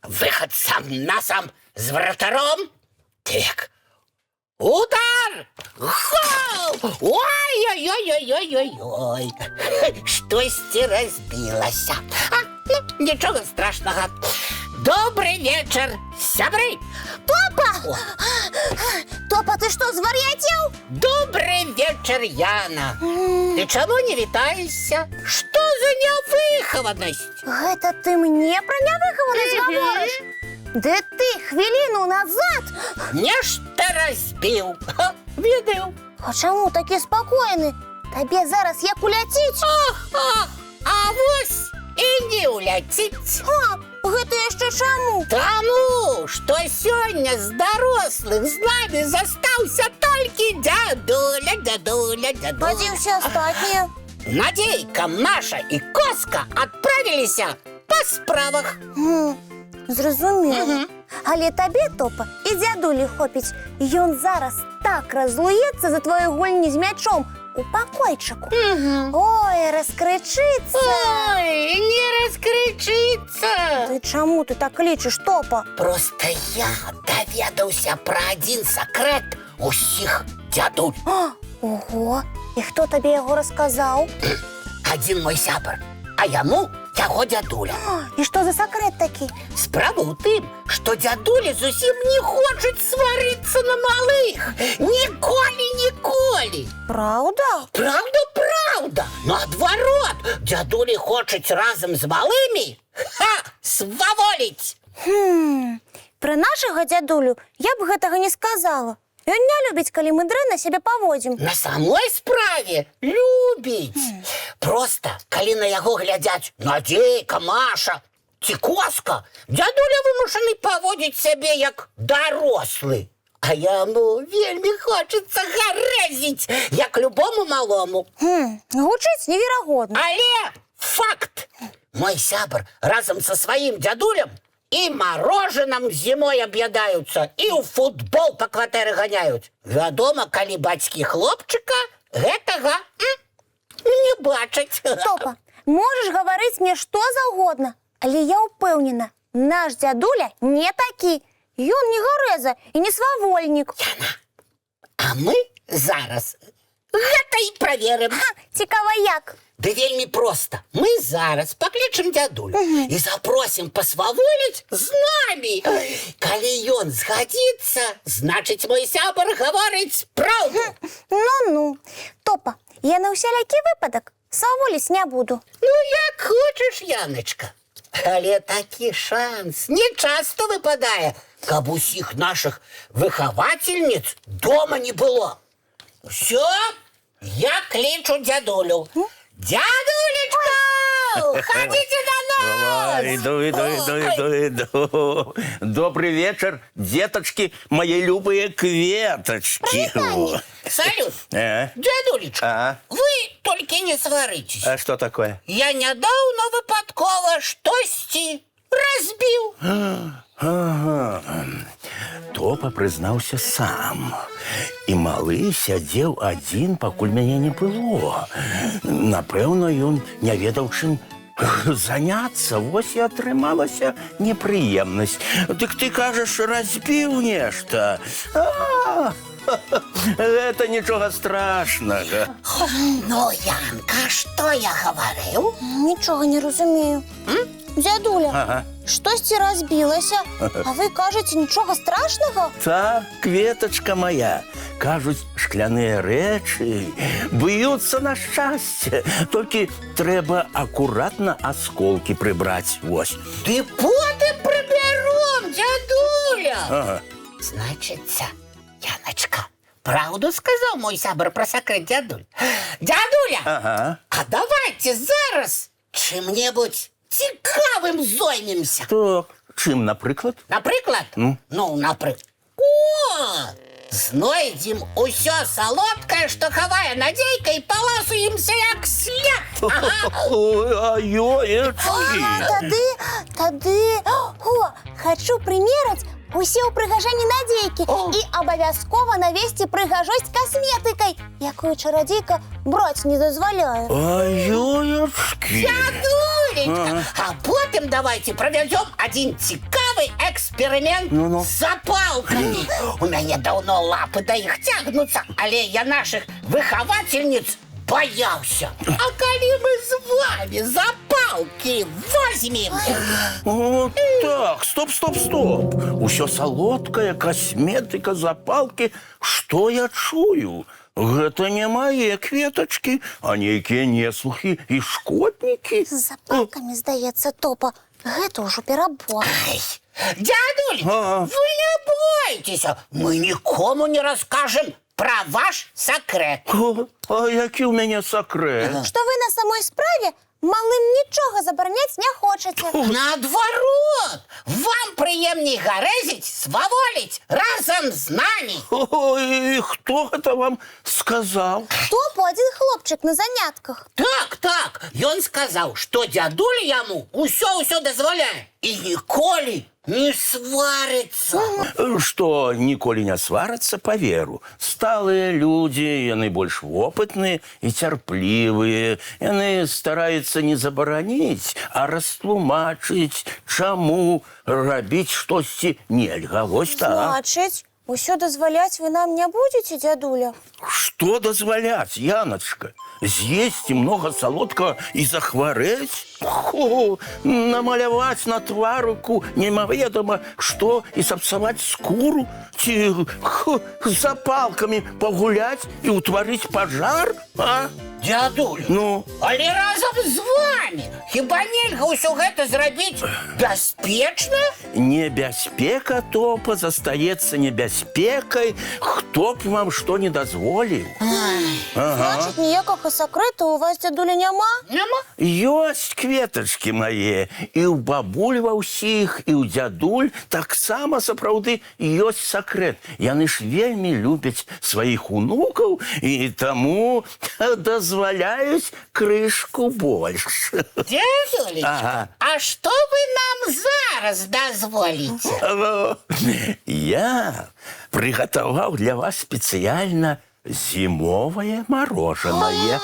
Выход сам-насам с вратарем. Так. Удар! Гол! Ой-ой-ой-ой-ой-ой. Штось разбилось. Ну, ничего страшного. Добрый вечер, сябры. Топа! Топа, ты что, звар'ятел? Добрый вечер, Яна. Ты чему не вітаешься? Что за невыхованность? Это ты мне про невыхованность говоришь? Да ты хвилину назад. Нешта разбил. Видел? А чому такі спокойны? Табе зараз як уляціць? А вось и не улетит. Гэта яшчэ чаму? Тому, что сегодня с дорослых с нами застался только дядуля. Падзіўся астатнія. Надейка, Маша и Коска отправились по справах. Зразумела. Але табе, Топа, і дзядулі хопіць. Ён зараз так разлуецца за твою гульні з мячом у пакойчыку. Ой, раскрычыцца. Ой, не раскричится. Ты чаму ты так лічыш, Топа? Просто я доведался про один секрет усіх дядуль. Ого, і хто табе яго расказаў? Один мой сябр, а яму яго дядуля. І што за сакрэт такі? Справа ў тым, што дзядуля зусім не хочуць сварыцца на малых. Ніколі. Праўда? Правда. Наадварот, дзядуля хочуць разам з малымі сваволіць. Пра нашага дзядулю я б гэтага не сказала. Ён не любіць, калі мы дрэнна сябе паводзім. На самой справе любіць. Просто, калі на яго глядзяць Надзейка, Маша ці Коска, дзядуля вымушаны паводзіць сябе як дарослы. А яму вельмі хочацца гарэзіць, як любому малому. Гучыць неверагодна. Але факт! Мой сябр разом со сваім дзядулем и мороженым зимой объедаются, и в футбол по кватэры гоняют. Вядома, калі бацькі хлопчыка гэтага не бачаць. Топа, можаш гаварыць мне што заўгодна, але я ўпэўнена, наш дзядуля не такі. Ён не гарэза і не свавольнік. Яна, а мы зараз гэта і праверым. Цікава як? Да вельмі проста. Мы зараз паклічам дзядулю і запросім пасваволіць з намі. Калі ён згадзіцца, значыць мой сябар гаворыць праўду. Ну. Топа, я на усялякі выпадак сваволіць не буду. Ну, як хочаш, Яночка. Але такі шанс не часто выпадае, каб усіх нашых выхавательніц дома не было. Всё, я клічу дзядулю. Дядулечка, ходите на нас! Иду. Добрый вечер, деточки, мои любые кветочки. Салют, дядулечка, вы только не сваритесь. А что такое? Я недавно выпадково штосьці разбил. Ага. Топа признаўся сам. І малы сядзеў адзін, пакуль мяне не было. Напэўна, ён не ведаў, чым заняцца. Вось і атрымалася непрыемнасць. Дык ты кажаш, разбіў нешта. Это нічога страшнага. Ну, Янка, што я гаварыў? Нічога не разумею. Дзядуля, штосьці разбілася, а вы кажаце нічога страшнага? Так, кветочка моя. Кажуць, шкляныя рэчы б'юцца на шчасце. Толькі трэба акуратна асколкі прыбраць. Вось. Ды потым прыбяром, дзядуля. Значыцца, Яночка, правду сказал мой сябр про секрет дядуль. Дядуля, а давайте зараз чым-небудзь цікавым зоймемся. Так, чым, напрыклад? Напрыклад? Напрыклад. Знойдзем усё салодкае, што хавае Надзейка, і паласуемся як след. Ой, а ёечки. Тады, хочу примерыць усе ўпрыгажэнні надзейкі і абавязкова навесці прыгажосць касметыкай, якую чарадзейка браць не дазваляе. А ёечки. Дядулечка, а потым давайте проведем один цікавый эксперимент Ну-ну. с запалками. У мяне даўно лапы да іх цягнуцца, але я наших выхавательниц боялся. А калі мы з вами запалки возьмем? Вот так, стоп. Усё салодкае, касметыка, запалкі. Што я чую? Гэта не мае кветачкі, а нейкія неслухі і шкоднікі. З запалкамі, здаецца, топа, гэта ўжо перабор. Ай, дядулечка, вы не бойтесь, мы никому не расскажем про ваш секрет. А які ў мяне сакрэт? Што вы на самой справе малым нічога забараняць не хочаце. Наадварот, вам прыемней гарэзіць, сваволіць разам з намі. Ой, хто гэта вам сказаў? Топу адзін хлопчык на занятках. Так, ён сказаў, што дзядуля яму ўсё дазваляе і ніколі не сварыцца. Што ніколі не сварацца, паверу. Сталыя людзі, яны больш вопытныя і цярплівыя. Яны стараюцца не забараніць, а растлумачыць, чаму рабіць штосьці нельга. Вось так. Значыць, усё дазваляць вы нам не будзеце, дзядуля? Што дазваляць, Яначка? З'есці многа салодкага і захварэць? Намаляваць на тварыку немаведама што і сапсаваць скуру? Ці запалкамі пагуляць і ўтварыць пажар? А? Дзядуль, але разам з вами хіба нельга ўсё гэта зрабіць бяспечна? Небяспека, топа, застаецца небяспекай, хто б вам што не дазволіў. Значыць, ніякага сакрэта у вас, дзядуля, няма? Няма? Ёсць, кветачкі мае, і ў бабуль ва ўсіх, і ў дзядуль таксама сапраўды ёсць сакрэт. Яны ж вельмі любяць сваіх унукаў і таму дазваляюць крышку больш. Дзядулечка, а што вы нам зараз дазволіце? Я прыгатаваў для вас спецыяльна зімовае марожанае.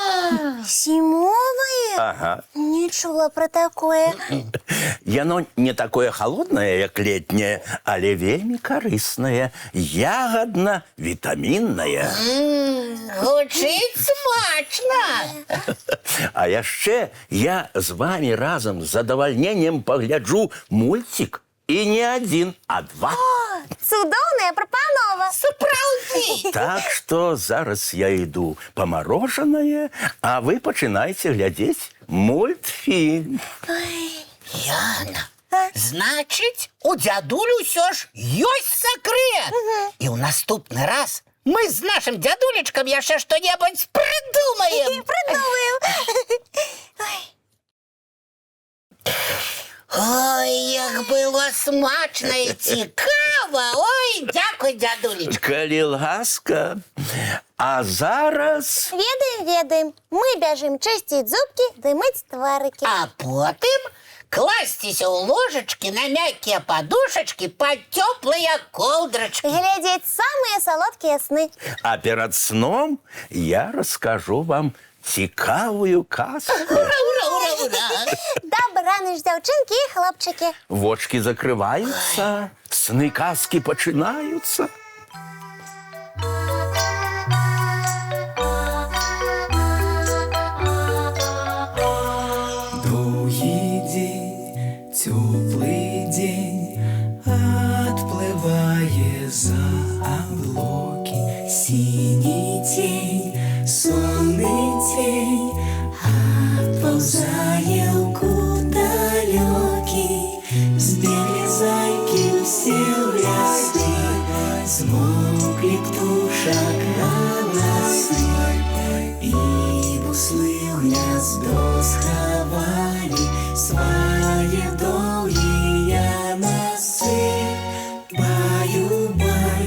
Зімовае? Ага. Не чула пра такое. Яно не такое халоднае, як летняе, але вельмі карыснае, ягадна-вітаміннае. Гучыць смачна. А яшчэ я з вами разам з задавальненнем пагляджу мульцік. І не адзін, а два. Цудоўная прапанова. Сапраўды. Так што зараз я іду па марожанае, а вы пачынайце глядзець мультфільм. Яна, значыць, у дзядулю ўсё ж ёсць сакрэт. І ў наступны раз мы з нашым дзядулечкам яшчэ што-небудзь прыдумаем. Прыдумаем. Ой, як было смачна і цікава. Ой, дзякуй, дзядулечка. Калі ласка. А зараз... Ведаем. Мы бяжым чысціць зубкі ды мыць тварыкі. А потым класціся ў ложачкі на мяккія падушачкі пад цёплыя коўдрачкі. Глядзець самыя салодкія сны. А перад сном я раскажу вам цікавую казку. Дабраныч, дзяўчынкі і хлопчыкі. Вочки закрываюцца, сны казкі пачынаюцца. Доўгі дзень, цёплы дзень, адплывае за аблокі. Сіні цень, сонны цень, адпаўзае ў кут далёкі. Збеглі зайкі ўсе ў лясы, змоўклі птушак галасы, і буслы ў гняздо схавалі свае доўгія носы. Баю-бай,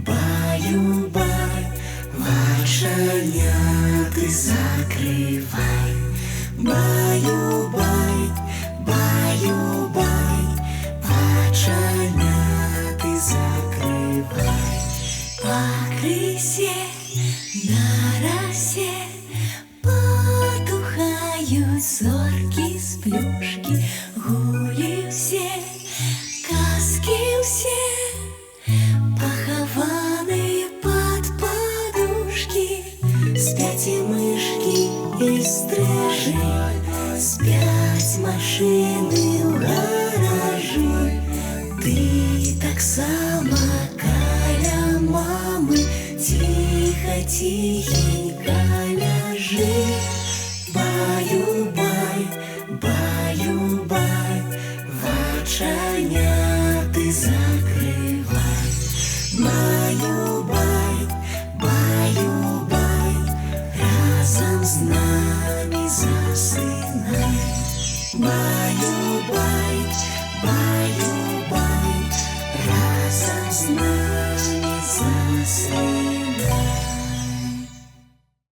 баю-бай, вачаняты закрывай. Баю-бай, баю-бай, оченяты закрывай. По крысе на росе потухают зорки с плюшки. Гули все, казки все, похованные под подушки. Спят и мышки, и стрижи, спят машины в гаражи. Ты так само, каля мамы, тихо-тихенько ляжи. Баю-бай, баю-бай, в оченяты закрывай. Баю-бай, баю-бай, разом с нами засынай. Баю-бай, баю-бай, разом с нами засынай.